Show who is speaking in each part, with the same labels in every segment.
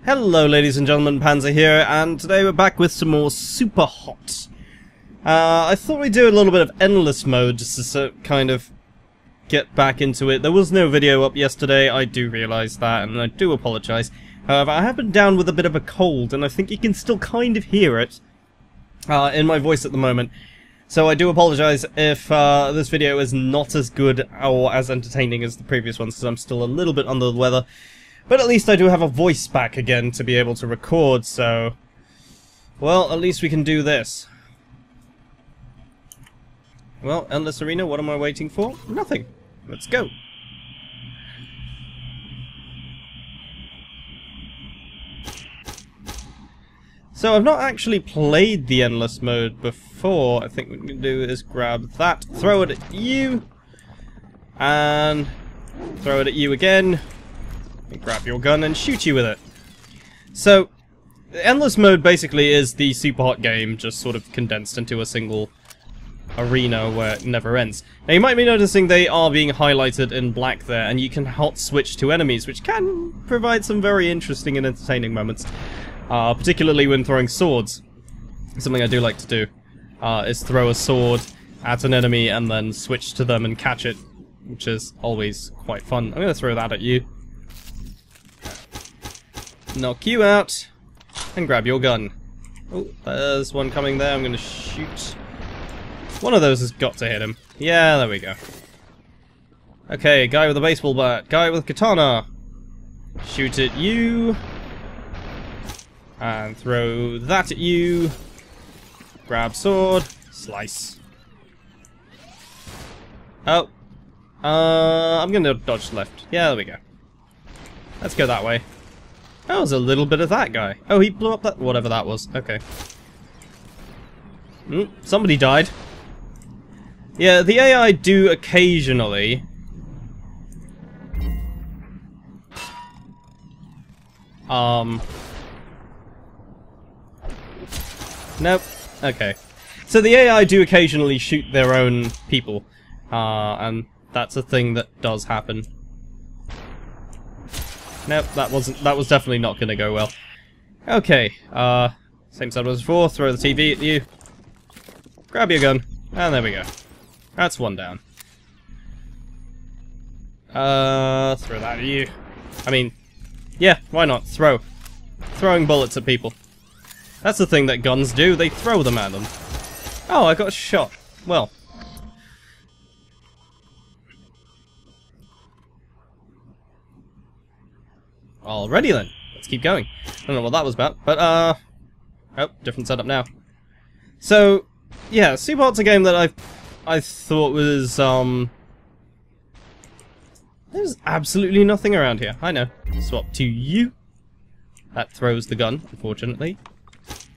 Speaker 1: Hello ladies and gentlemen, Panzer here, and today we're back with some more Superhot. I thought we'd do a little bit of Endless mode just to kind of get back into it. There was no video up yesterday, I do realise that, and I do apologise. However, I have been down with a bit of a cold, and I think you can still kind of hear it in my voice at the moment. So I do apologise if this video is not as good or as entertaining as the previous ones, because I'm still a little bit under the weather. But at least I do have a voice back again to be able to record, so... well, at least we can do this. Well, Endless Arena, what am I waiting for? Nothing. Let's go. So I've not actually played the Endless mode before. I think what we can do is grab that, throw it at you, and throw it at you again. Grab your gun and shoot you with it. So, Endless mode basically is the Superhot game, just sort of condensed into a single arena where it never ends. Now you might be noticing they are being highlighted in black there, and you can hot switch to enemies, which can provide some very interesting and entertaining moments. Particularly when throwing swords. Something I do like to do is throw a sword at an enemy and then switch to them and catch it, which is always quite fun. I'm going to throw that at you. Knock you out, and grab your gun. Oh, there's one coming there, I'm going to shoot. One of those has got to hit him. Yeah, there we go. Okay, guy with a baseball bat, guy with a katana. Shoot at you. And throw that at you. Grab sword, slice. Oh. I'm going to dodge left. Yeah, there we go. Let's go that way. Oh, there's a little bit of that guy. Oh, he blew up that... whatever that was. Okay. Somebody died. Yeah, the AI do occasionally... Nope. Okay. So the AI do occasionally shoot their own people. And that's a thing that does happen. Nope, that was definitely not gonna go well. Okay, same side as before, throw the TV at you. Grab your gun, and there we go. That's one down. Throw that at you. I mean, yeah, why not? Throw. Throwing bullets at people. That's the thing that guns do, they throw them at them. Oh, I got shot. Well. Alrighty then, let's keep going. I don't know what that was about, but oh, different setup now. So, yeah, Superhot's a game that I thought was there's absolutely nothing around here. I know. Swap to you. That throws the gun, unfortunately.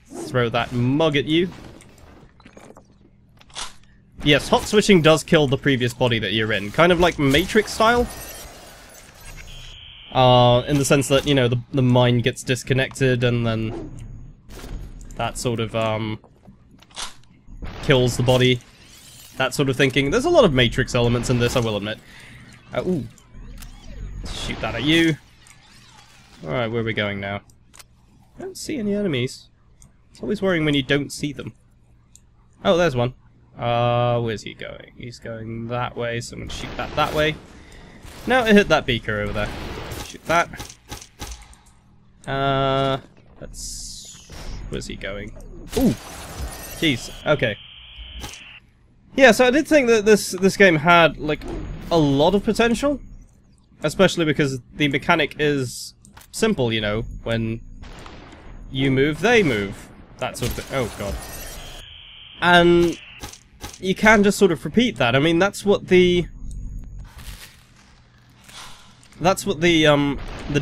Speaker 1: Throw that mug at you. Yes, hot switching does kill the previous body that you're in, kind of like Matrix style. In the sense that, you know, the mind gets disconnected and then that sort of, kills the body. That sort of thinking. There's a lot of Matrix elements in this, I will admit. Ooh. Shoot that at you. Alright, where are we going now? I don't see any enemies. It's always worrying when you don't see them. Oh, there's one. Where's he going? He's going that way, so I'm gonna shoot that way. Now it hit that beaker over there. Shoot that. Let's... where's he going? Ooh! Jeez, okay. Yeah, so I did think that this game had, like, a lot of potential. Especially because the mechanic is simple, you know. When you move, they move. That sort of thing. Oh, God. And you can just sort of repeat that. I mean, that's what the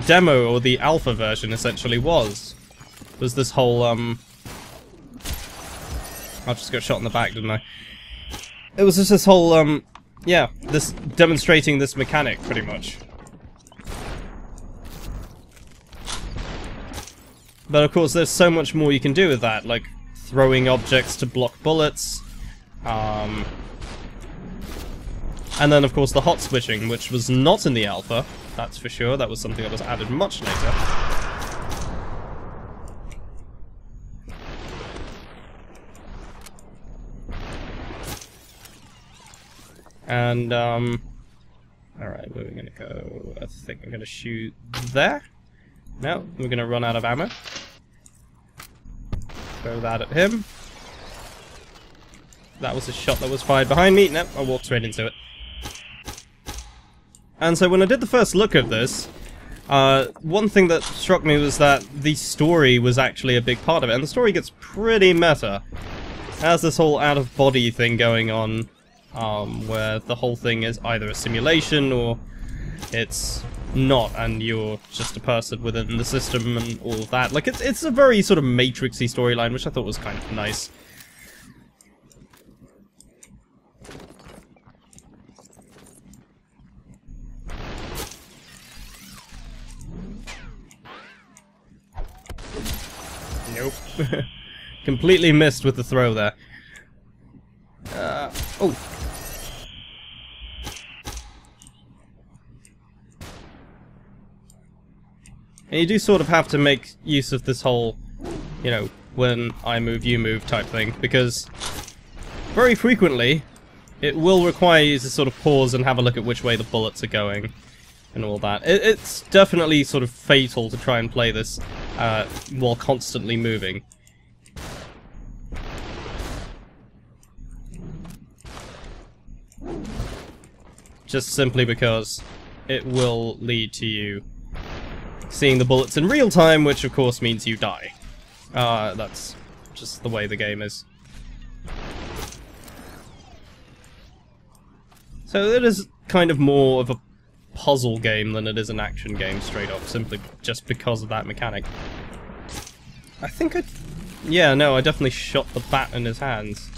Speaker 1: demo, or the alpha version, essentially was this whole, I just got shot in the back, didn't I? It was just this whole, yeah, this demonstrating this mechanic, pretty much. But of course, there's so much more you can do with that, like throwing objects to block bullets, and then of course the hot switching, which was not in the alpha, that's for sure. That was something that was added much later. And, alright, where are we gonna go? I think I'm gonna shoot there. No, we're gonna run out of ammo. Throw that at him. That was a shot that was fired behind me. Nope, I walked straight into it. And so when I did the first look of this, one thing that struck me was that the story was actually a big part of it, and the story gets pretty meta. It has this whole out-of-body thing going on, where the whole thing is either a simulation or it's not, and you're just a person within the system and all of that. Like, it's a very sort of Matrix-y storyline, which I thought was kind of nice. Nope. Completely missed with the throw there. Oh. And you do sort of have to make use of this whole, you know, when I move, you move type thing, because very frequently it will require you to sort of pause and have a look at which way the bullets are going and all that. It's definitely sort of fatal to try and play this while constantly moving. Just simply because it will lead to you seeing the bullets in real time, which of course means you die. That's just the way the game is. So it is kind of more of a puzzle game than it is an action game, straight up, simply just because of that mechanic. I think yeah, no, I definitely shot the bat in his hands.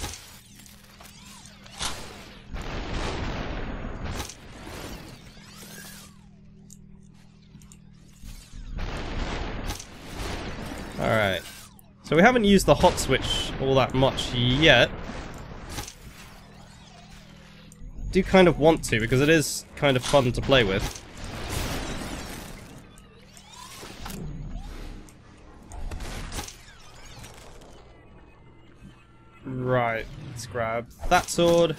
Speaker 1: Alright. So we haven't used the hot switch all that much yet. Do kind of want to, because it is kind of fun to play with. Right, let's grab that sword.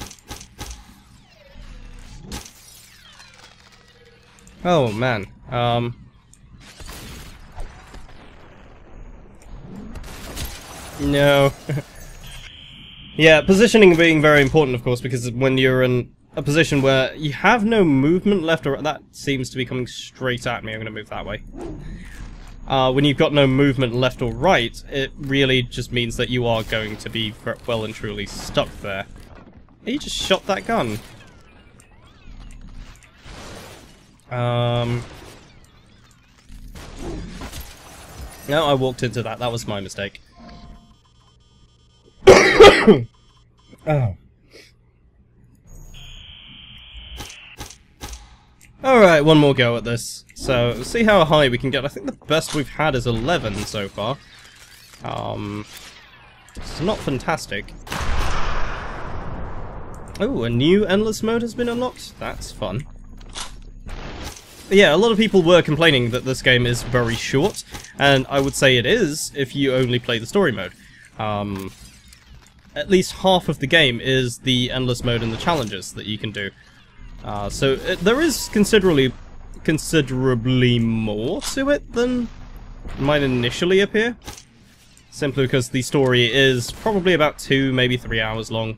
Speaker 1: Oh man, no. Yeah, positioning being very important, of course, because when you're in a position where you have no movement left, or that seems to be coming straight at me. I'm going to move that way. When you've got no movement left or right, it really just means that you are going to be well and truly stuck there. He just shot that gun. No, I walked into that. That was my mistake. Oh. Alright, one more go at this. So, let's see how high we can get. I think the best we've had is 11 so far. It's not fantastic. Oh, a new endless mode has been unlocked? That's fun. But yeah, a lot of people were complaining that this game is very short, and I would say it is if you only play the story mode. At least half of the game is the endless mode and the challenges that you can do. So there is considerably more to it than might initially appear. Simply because the story is probably about 2, maybe 3 hours long.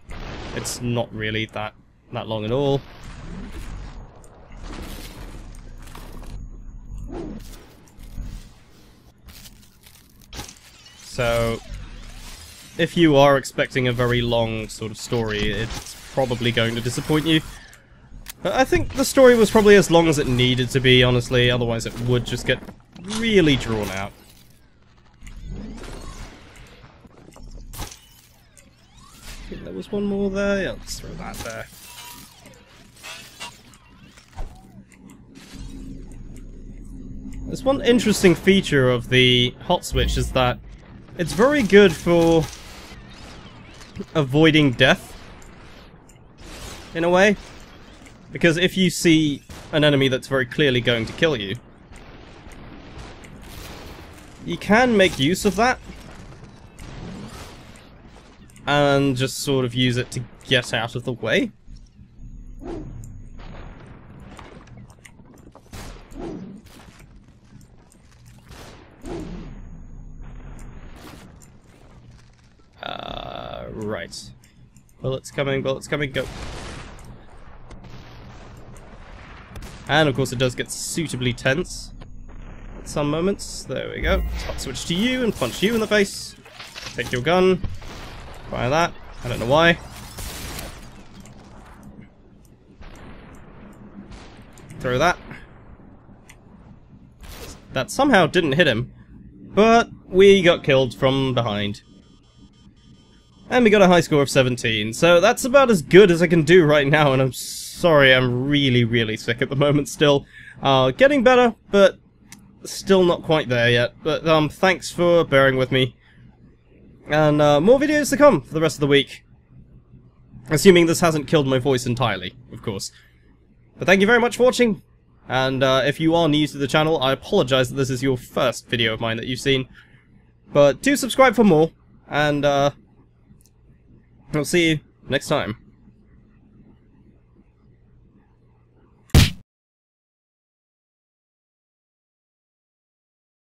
Speaker 1: It's not really that long at all. So, if you are expecting a very long sort of story, it's probably going to disappoint you. I think the story was probably as long as it needed to be, honestly, otherwise it would just get really drawn out. I think there was one more there. Yeah, let's throw that there. There's one interesting feature of the hot switch is that it's very good for avoiding death, in a way. Because if you see an enemy that's very clearly going to kill you, you can make use of that and just sort of use it to get out of the way. Right. Bullets coming, go. And of course it does get suitably tense at some moments. There we go. Hot switch to you and punch you in the face. Take your gun. Fire that. I don't know why. Throw that. That somehow didn't hit him, but we got killed from behind. And we got a high score of 17, so that's about as good as I can do right now, and I'm sorry, I'm really, really sick at the moment still. Getting better, but still not quite there yet. But thanks for bearing with me. And more videos to come for the rest of the week. Assuming this hasn't killed my voice entirely, of course. But thank you very much for watching. And if you are new to the channel, I apologise that this is your first video of mine that you've seen. But do subscribe for more, and I'll see you next time.